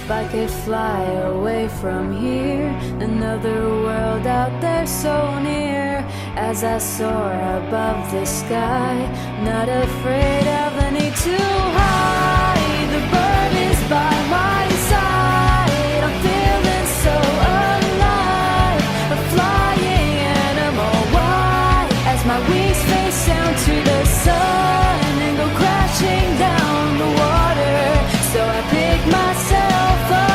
If I could fly away from here, another world out there so near, as I soar above the sky, not afraid of any too high. The bird is by my side, I'm feeling so alive, a flying animal. Why? As my wings face down to the sun and go crashing down the water, so I pick myself up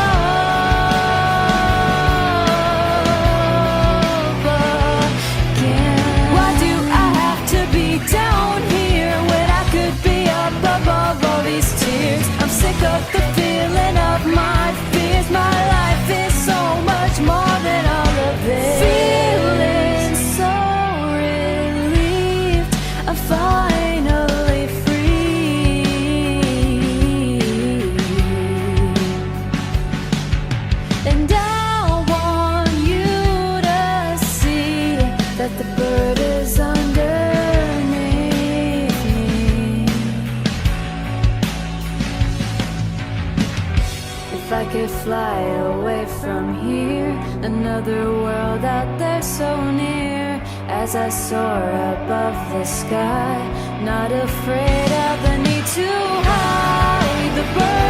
again. Why do I have to be down here when I could be up above all these tears? I'm sick of the feeling of my fears. My life is so much more than all of this. Feeling so relieved, I'm finally free. And I want you to see that the bird is underneath me. If I could fly away from here, another world out there so near, as I soar above the sky, not afraid of any too high. The bird